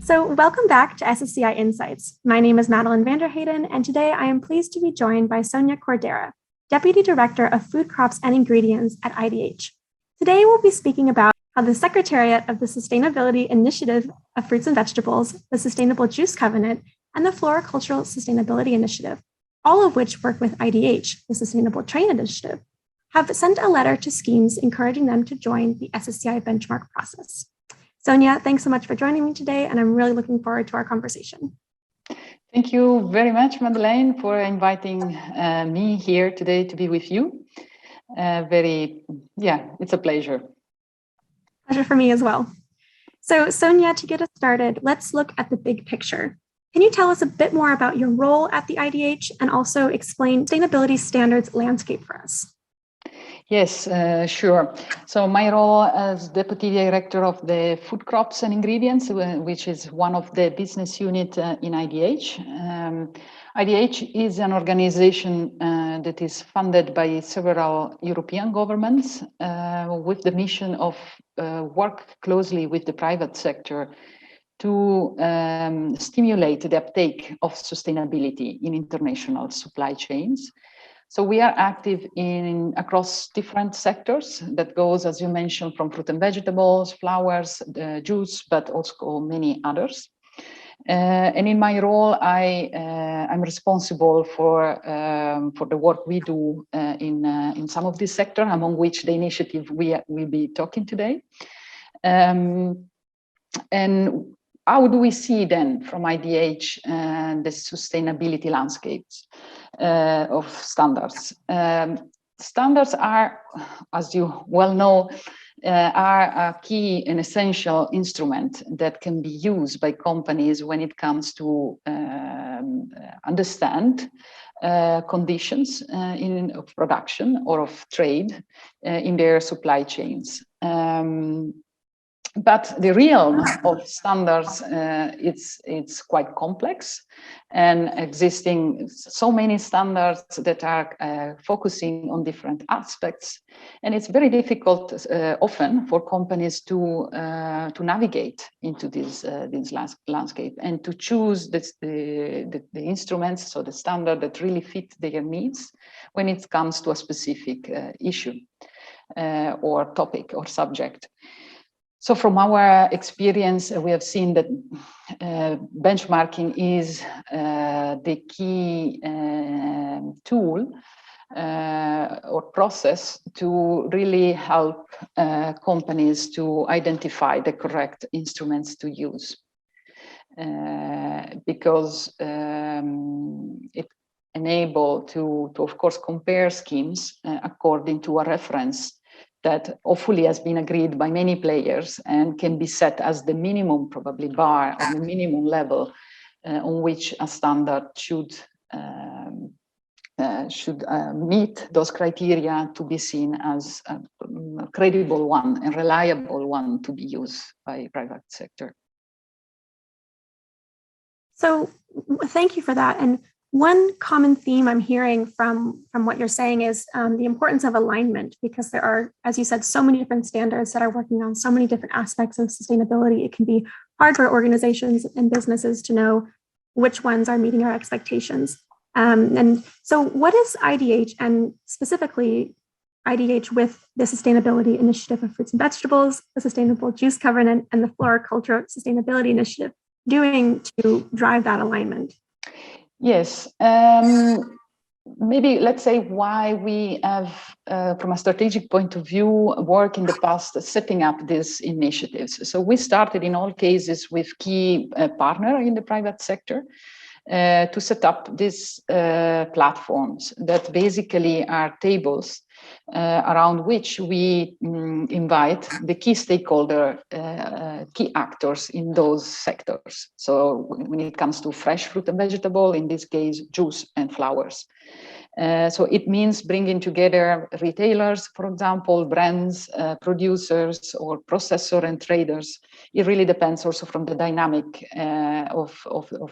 So welcome back to SSCI Insights. My name is Madeline Vanderhayden, and today I am pleased to be joined by Sonia Cordera, Deputy Director of Food Crops and Ingredients at IDH. Today we'll be speaking about how the Secretariat of the Sustainability Initiative of Fruits and Vegetables, the Sustainable Juice Covenant, and the Floricultural Sustainability Initiative, all of which work with IDH, the Sustainable Trade Initiative, have sent a letter to schemes encouraging them to join the SSCI benchmark process. Sonia, thanks so much for joining me today, and I'm really looking forward to our conversation. Thank you very much, Madeleine, for inviting me here today to be with you. It's a pleasure. Pleasure for me as well. So Sonia, to get us started, let's look at the big picture. Can you tell us a bit more about your role at the IDH and also explain sustainability standards landscape for us? Yes, sure. So my role as Deputy Director of the Food Crops and Ingredients, which is one of the business units in IDH. IDH is an organization that is funded by several European governments with the mission of work closely with the private sector to stimulate the uptake of sustainability in international supply chains. So we are active across different sectors that goes, as you mentioned, from fruit and vegetables, flowers, juice, but also many others. And in my role, I'm responsible for the work we do in some of this sector, among which the initiative we will be talking today. And how do we see then from IDH the sustainability landscapes of standards? Standards are, as you well know, are a key and essential instrument that can be used by companies when it comes to understand conditions of production or of trade in their supply chains. But the realm of standards, it's quite complex, and existing so many standards that are focusing on different aspects, and it's very difficult often for companies to navigate into this landscape and to choose the instruments, so the standard that really fit their needs when it comes to a specific issue or topic or subject. So from our experience, we have seen that benchmarking is the key tool or process to really help companies to identify the correct instruments to use. Because it enables to, of course, compare schemes according to a reference that hopefully has been agreed by many players and can be set as the minimum probably bar or the minimum level on which a standard should meet those criteria to be seen as a credible one and reliable one to be used by private sector. So thank you for that. And one common theme I'm hearing from what you're saying is the importance of alignment, because there are, as you said, so many different standards that are working on so many different aspects of sustainability. It can be hard for organizations and businesses to know which ones are meeting our expectations. And so what is IDH, and specifically IDH with the Sustainability Initiative of Fruits and Vegetables, the Sustainable Juice Covenant, and the Floricultural Sustainability Initiative doing to drive that alignment? Yes, maybe let's say why we have, from a strategic point of view, work in the past setting up these initiatives. So we started in all cases with key partner in the private sector to set up these platforms that basically are tables around which we invite the key stakeholder, key actors in those sectors. So when it comes to fresh fruit and vegetable, in this case, juice and flowers. So it means bringing together retailers, for example, brands, producers, or processor and traders. It really depends also from the dynamic of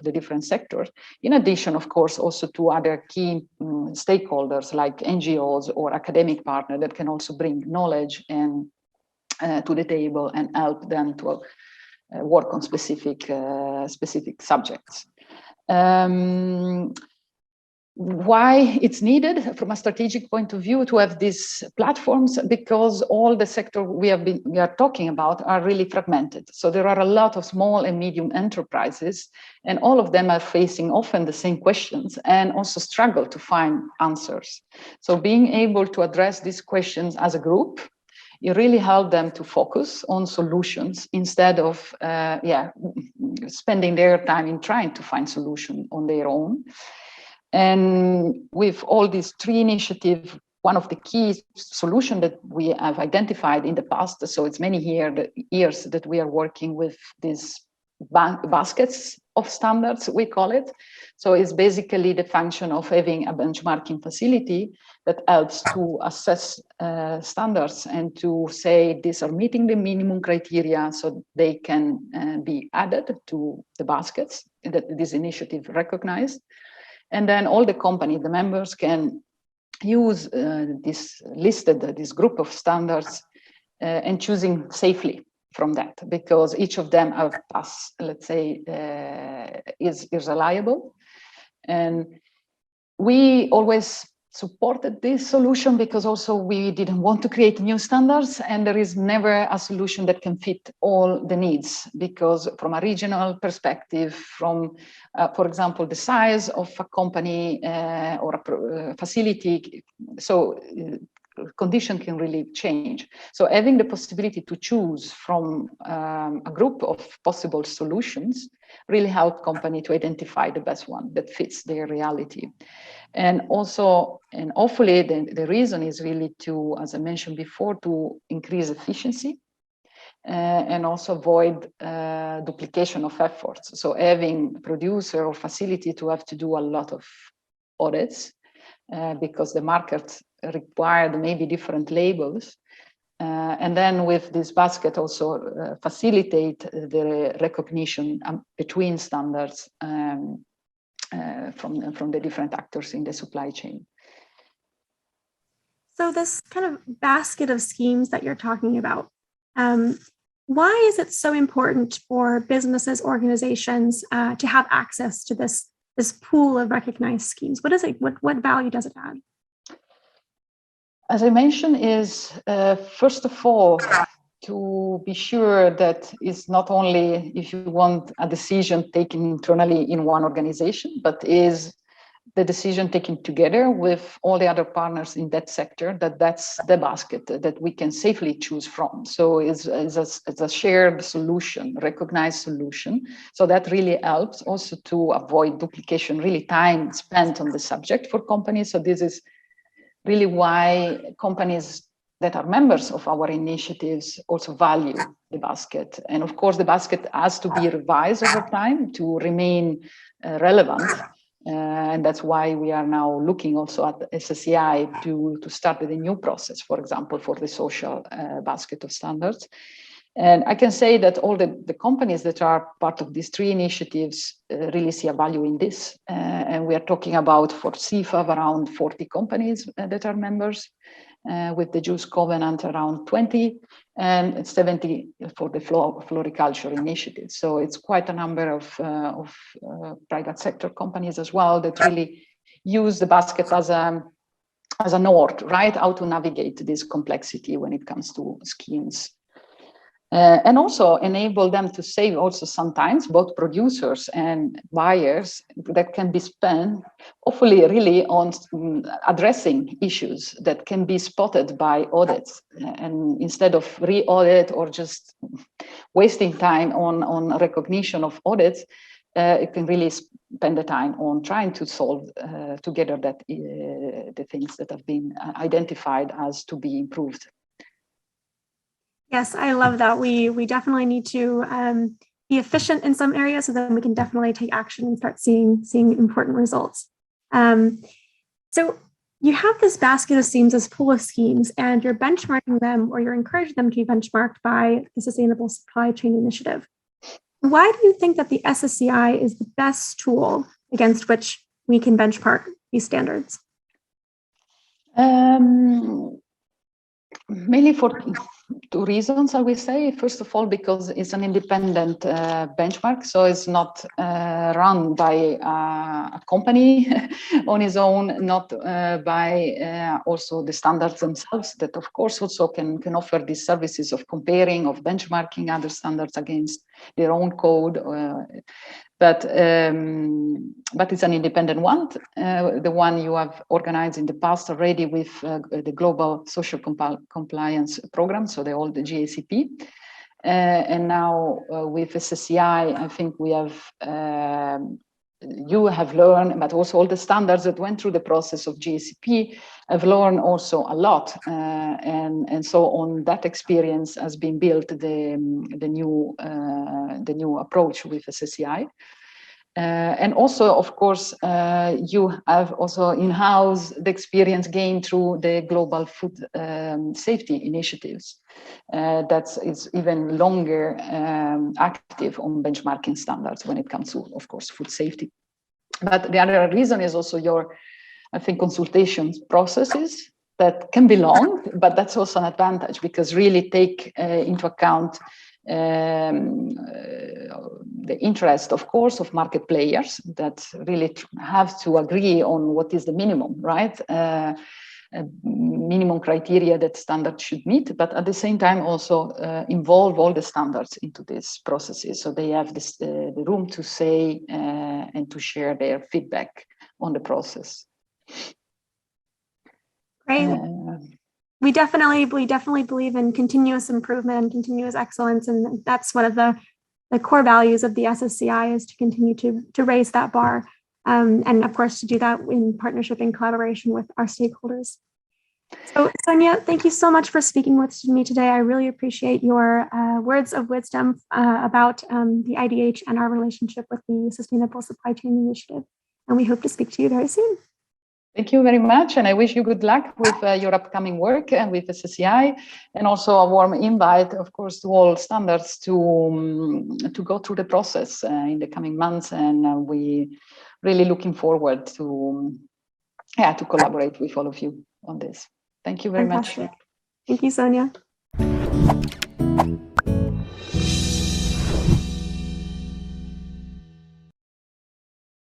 the different sectors. In addition, of course, also to other key stakeholders like NGOs or academic partners that can also bring knowledge and to the table and help them to work on specific subjects. Why it's needed from a strategic point of view to have these platforms? Because all the sector we are talking about are really fragmented. So there are a lot of small and medium enterprises, and all of them are facing often the same questions and also struggle to find answers. So being able to address these questions as a group, it really helped them to focus on solutions instead of spending their time in trying to find solutions on their own. And with all these three initiatives, one of the key solutions that we have identified in the past, so it's many years that we are working with these baskets of standards, we call it. So it's basically the function of having a benchmarking facility that helps to assess standards and to say these are meeting the minimum criteria, so they can be added to the baskets that this initiative recognized. And then all the company, the members can use this group of standards and choosing safely from that, because each of them are let's say, is reliable. And we always supported this solution because also we didn't want to create new standards, and there is never a solution that can fit all the needs, because from a regional perspective, from for example the size of a company or a facility, so condition can really change. So having the possibility to choose from a group of possible solutions really help company to identify the best one that fits their reality. And also, and hopefully the reason is really to, as I mentioned before, to increase efficiency and also avoid duplication of efforts. So having producer or facility to have to do a lot of audits because the market required maybe different labels. And then with this basket also facilitate the recognition between standards from the different actors in the supply chain. So this kind of basket of schemes that you're talking about, why is it so important for businesses, organizations to have access to this pool of recognized schemes? What is it? What value does it add? As I mentioned, is first of all, to be sure that it's not only if you want a decision taken internally in one organization, but is the decision taken together with all the other partners in that sector, that's the basket that we can safely choose from. So it's a shared solution, recognized solution. So that really helps also to avoid duplication, really time spent on the subject for companies. So this is really why companies that are members of our initiatives also value the basket. And of course, the basket has to be revised over time to remain relevant. And that's why we are now looking also at SSCI to start with a new process, for example, for the social basket of standards. And I can say that all the companies that are part of these three initiatives really see a value in this. And we are talking about for CFAV around 40 companies that are members, with the Juice Covenant around 20, and 70 for the floriculture initiative. So it's quite a number of private sector companies as well that really use the basket as a north, right? How to navigate this complexity when it comes to schemes. And also enable them to save also sometimes both producers and buyers that can be spent hopefully really on addressing issues that can be spotted by audits, and instead of re-audit or just wasting time on recognition of audits, it can really spend the time on trying to solve together that the things that have been identified as to be improved. Yes, I love that. We definitely need to be efficient in some areas, so then we can definitely take action and start seeing important results. So you have this basket of schemes, this pool of schemes, and you're benchmarking them, or you're encouraging them to be benchmarked by the Sustainable Supply Chain Initiative. Why do you think that the SSCI is the best tool against which we can benchmark these standards? Mainly for two reasons, I will say. First of all, because it's an independent benchmark, so it's not run by a company on its own, not by also the standards themselves, that of course also can offer these services of comparing, of benchmarking other standards against their own code. But it's an independent one, the one you have organized in the past already with the Global Social Compliance Program, so the old GACP. And now with SSCI, I think we have, you have learned, but also all the standards that went through the process of GACP have learned also a lot. And so on that experience has been built the new approach with SSCI. And also, of course, you have also in-house the experience gained through the global food safety initiatives. That is even longer active on benchmarking standards when it comes to, of course, food safety. But the other reason is also your, I think, consultations processes that can be long, but that's also an advantage because really take into account the interest, of course, of market players that really have to agree on what is the minimum, right? Minimum criteria that standards should meet, but at the same time also involve all the standards into these processes. So they have this, the room to say and to share their feedback on the process. Great. We definitely believe in continuous improvement and continuous excellence. And that's one of the core values of the SSCI is to continue to raise that bar. And of course, to do that in partnership and collaboration with our stakeholders. So Sonia, thank you so much for speaking with me today. I really appreciate your words of wisdom about the IDH and our relationship with the Sustainable Supply Chain Initiative. And we hope to speak to you very soon. Thank you very much, and I wish you good luck with your upcoming work and with SSCI, and also a warm invite, of course, to all standards to go through the process in the coming months, and we really looking forward to collaborate with all of you on this. Thank you very much. Thank you, Sonia.